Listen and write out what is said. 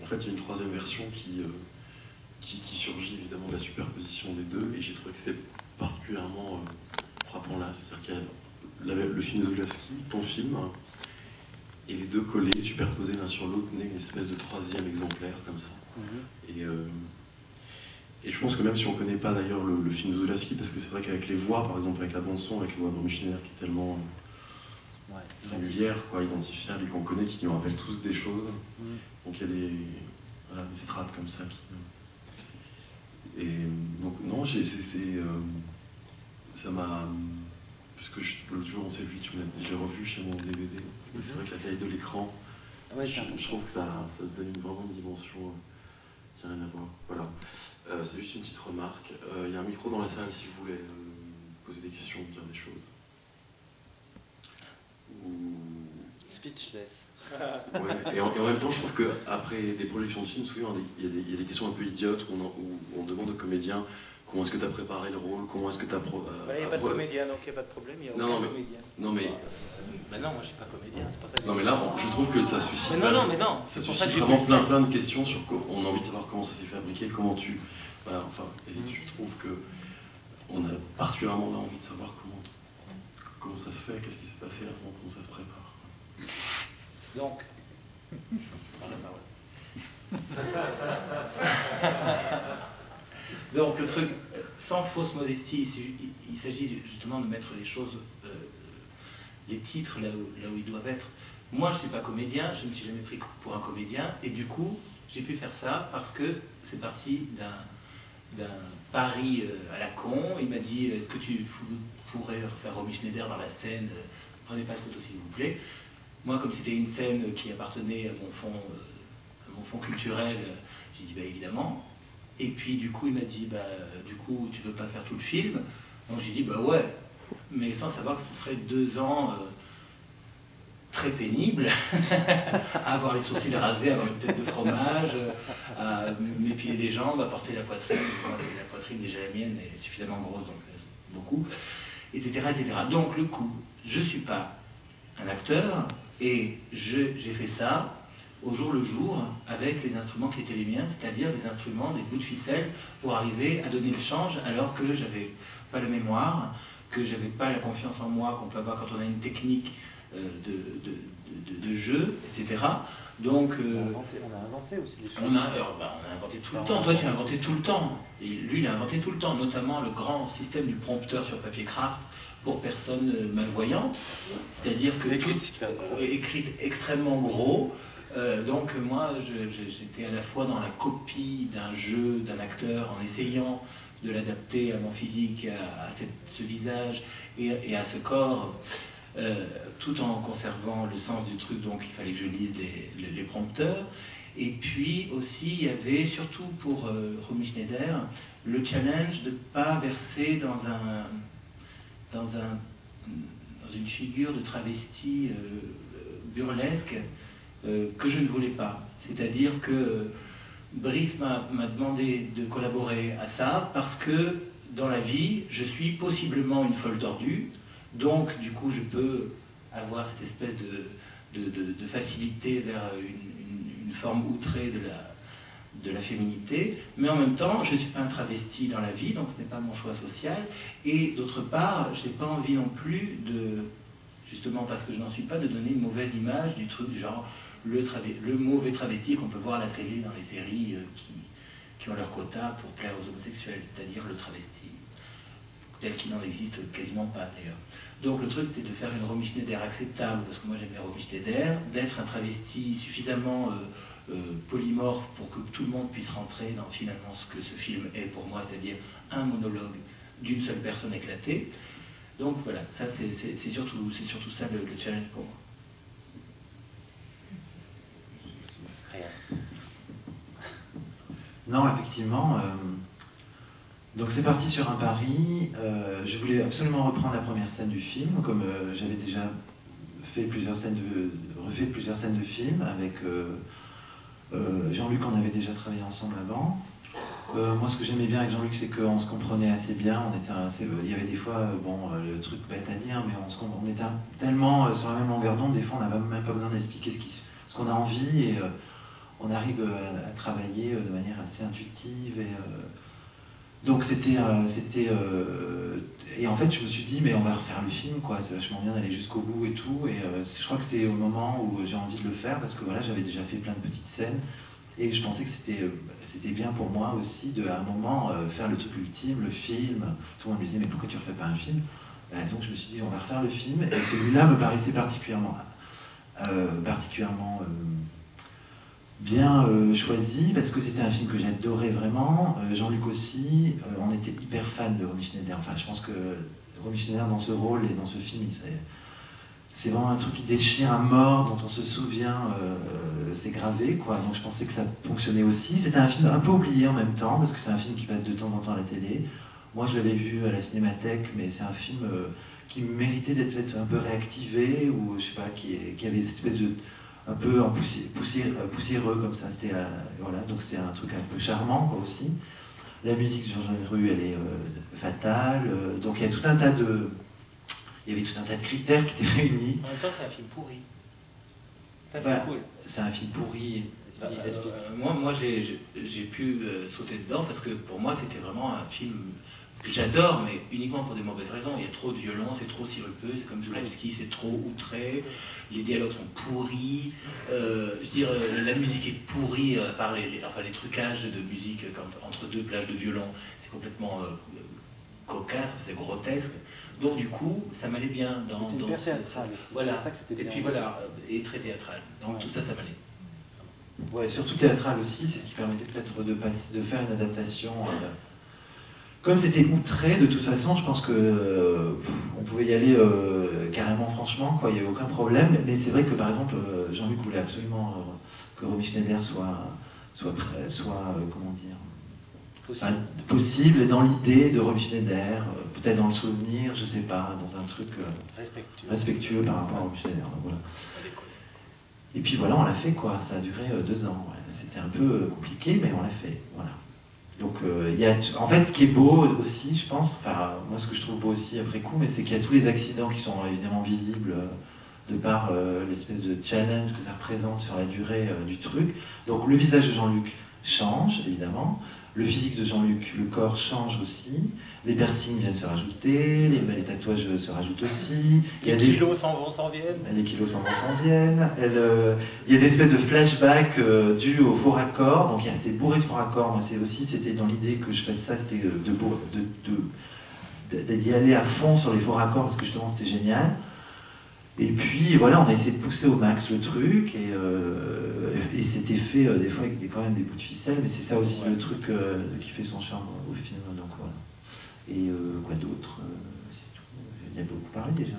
fait, il y a une troisième version qui surgit évidemment de la superposition des deux, et j'ai trouvé que c'était particulièrement frappant là. C'est-à-dire qu'il y a le film de Zulawski, ton film, et les deux collés, superposés l'un sur l'autre, naît une espèce de troisième exemplaire comme ça. Et je pense que même si on ne connaît pas d'ailleurs le film de Zulawski, parce que c'est vrai qu'avec les voix, par exemple avec la bande-son, avec la voix de Romy Schneider qui est tellement singulière, quoi, identifiable, et qu'on connaît, qui nous rappelle tous des choses. Donc il y a des strates comme ça qui... Et donc non, ça m'a... Puisque l'autre jour on s'est vu, je l'ai revu chez mon DVD, et c'est vrai que la taille de l'écran, je trouve que ça donne vraiment une dimension qui n'a rien à voir. Voilà. C'est juste une petite remarque. Il y a un micro dans la salle si vous voulez poser des questions, dire des choses. Speechless. Ouais, et en même temps, je trouve qu'après des projections de films, souvent il y a des questions un peu idiotes où on demande aux comédiens comment est-ce que tu as préparé le rôle, comment est-ce que tu as... Il n'y a pas de comédien, donc il n'y a pas de problème, il n'y a aucun comédien. Non, mais... Ben non, moi je suis pas comédien, c'est pas ça. Non, mais là, je trouve que ça suscite... Mais non. Ça suscite vraiment plein de questions sur... On a envie de savoir comment ça s'est fabriqué, comment tu... Voilà, enfin, et je trouve que on a particulièrement là envie de savoir comment ça se fait, qu'est-ce qui s'est passé avant, comment ça se prépare. Donc, par la parole. Donc le truc, sans fausse modestie, il s'agit justement de mettre les choses, les titres là où ils doivent être. Moi je ne suis pas comédien, je ne me suis jamais pris pour un comédien, et du coup j'ai pu faire ça parce que c'est parti d'un pari à la con. Il m'a dit, est-ce que tu pourrais faire Romy Schneider dans la scène, prenez pas ce photo s'il vous plaît. Moi, comme c'était une scène qui appartenait à mon fond culturel, j'ai dit évidemment. Et puis du coup il m'a dit du coup tu veux pas faire tout le film. Donc j'ai dit ouais, mais sans savoir que ce serait 2 ans très pénibles à avoir les sourcils rasés, à avoir une tête de fromage, à m'épiler les jambes, à porter la poitrine. La poitrine déjà la mienne est suffisamment grosse, donc beaucoup, etc. Donc le coup, je suis pas un acteur, et j'ai fait ça au jour le jour avec les instruments qui étaient les miens, c'est-à-dire des instruments, des bouts de ficelle, pour arriver à donner le change, alors que j'avais pas la mémoire, que j'avais pas la confiance en moi qu'on peut avoir quand on a une technique de jeu, etc. Donc on a inventé aussi des choses. On a inventé tout le temps. Toi tu as inventé tout le temps, et lui il a inventé tout le temps, notamment le grand système du prompteur sur papier craft pour personnes malvoyantes, c'est-à-dire que écrit extrêmement gros. Donc moi j'étais à la fois dans la copie d'un jeu, d'un acteur, en essayant de l'adapter à mon physique, à ce visage et à ce corps, tout en conservant le sens du truc. Donc il fallait que je lise les prompteurs. Et puis aussi il y avait, surtout pour Romy Schneider, le challenge de ne pas verser dans une figure de travesti burlesque que je ne voulais pas. C'est-à-dire que Brice m'a demandé de collaborer à ça parce que dans la vie, je suis possiblement une folle tordue, donc du coup je peux avoir cette espèce de facilité vers une forme outrée de la féminité, mais en même temps je ne suis pas un travesti dans la vie, donc ce n'est pas mon choix social, et d'autre part je n'ai pas envie non plus justement parce que je n'en suis pas, de donner une mauvaise image du truc du genre le mauvais travesti qu'on peut voir à la télé dans les séries qui ont leur quota pour plaire aux homosexuels, c'est-à-dire le travesti, tel qu'il n'en existe quasiment pas d'ailleurs. Donc le truc c'était de faire une Romy Schneider acceptable, parce que moi j'aime bien Romy Schneider, d'être un travesti suffisamment polymorphe pour que tout le monde puisse rentrer dans finalement ce que ce film est pour moi, c'est-à-dire un monologue d'une seule personne éclatée. Donc voilà, ça c'est surtout ça le challenge pour moi. Non, effectivement. Donc c'est parti sur un pari. Je voulais absolument reprendre la première scène du film, comme j'avais déjà refait plusieurs scènes de film avec Jean-Luc. On avait déjà travaillé ensemble avant. Moi, ce que j'aimais bien avec Jean-Luc, c'est qu'on se comprenait assez bien. Il y avait des fois, le truc bête à dire, mais on était tellement sur la même longueur d'onde. Des fois, on n'avait même pas besoin d'expliquer ce qu'on a envie, et on arrive à travailler de manière assez intuitive. Donc et en fait je me suis dit mais on va refaire le film quoi, c'est vachement bien d'aller jusqu'au bout et tout, et je crois que c'est au moment où j'ai envie de le faire parce que voilà, j'avais déjà fait plein de petites scènes et je pensais que c'était bien pour moi aussi de à un moment faire le truc ultime, le film. Tout le monde me disait mais pourquoi tu refais pas un film? Donc je me suis dit on va refaire le film, et celui-là me paraissait particulièrement bien choisi parce que c'était un film que j'adorais vraiment. Jean-Luc aussi, on était hyper fan de Romy Schneider. Enfin, je pense que Romy Schneider dans ce rôle et dans ce film, c'est vraiment un truc qui déchire à mort, dont on se souvient, c'est gravé quoi. Donc je pensais que ça fonctionnait aussi. C'était un film un peu oublié en même temps parce que c'est un film qui passe de temps en temps à la télé. Moi je l'avais vu à la Cinémathèque, mais c'est un film qui méritait d'être peut-être un peu réactivé, ou je sais pas, qui avait cette espèce de un peu en poussiéreux comme ça. C'était voilà, donc c'est un truc un peu charmant quoi aussi. La musique de Jean-Jean Rue, elle est fatale. Donc il y a tout un tas de, il y avait tout un tas de critères qui étaient réunis. En même temps, c'est un film pourri. Ça, Bah, c'est cool. C'est un film pourri. Moi j'ai pu sauter dedans parce que pour moi c'était vraiment un film que j'adore, mais uniquement pour des mauvaises raisons. Il y a trop de violence, c'est trop sirupeux, c'est comme Zulawski, c'est trop outré, les dialogues sont pourris, je veux dire, la musique est pourrie par les trucages de musique entre deux plages de violon, c'est complètement cocasse, c'est grotesque. Donc du coup, ça m'allait bien dans hyper théâtral. Voilà. Ça que c'était Et bien. puis voilà, et très théâtral. Donc Ouais. tout ça, ça m'allait. Ouais, surtout théâtral aussi, c'est ce qui permettait peut-être de faire une adaptation. Comme c'était outré, de toute façon, je pense que on pouvait y aller carrément franchement, quoi, il n'y avait aucun problème. Mais c'est vrai que par exemple, Jean-Luc voulait absolument que Romy Schneider soit comment dire, possible, et dans l'idée de Romy Schneider, peut-être dans le souvenir, je sais pas, dans un truc respectueux par rapport à Romy Schneider. Donc, voilà. Et puis voilà, on l'a fait quoi, ça a duré 2 ans. Ouais. C'était un peu compliqué, mais on l'a fait. Voilà. Donc en fait, ce qui est beau aussi, je pense, enfin moi ce que je trouve beau aussi après coup, mais c'est qu'il y a tous les accidents qui sont évidemment visibles de par l'espèce de challenge que ça représente sur la durée du truc. Donc le visage de Jean-Luc change évidemment, le physique de Jean-Luc, le corps change aussi, les piercings viennent se rajouter, les tatouages se rajoutent aussi. Les kilos s'en viennent. Les kilos s'en viennent. Il y a des espèces de flashbacks dus aux faux raccords. Donc c'est bourré de faux raccords. Moi c'était dans l'idée que je fasse ça, c'était d'y aller à fond sur les faux raccords parce que justement c'était génial. Et puis voilà, on a essayé de pousser au max le truc, et c'était fait des fois avec quand même des bouts de ficelle, mais c'est ça aussi le truc qui fait son charme au film. Donc voilà. Et quoi d'autre, c'est tout. J'ai beaucoup parlé déjà.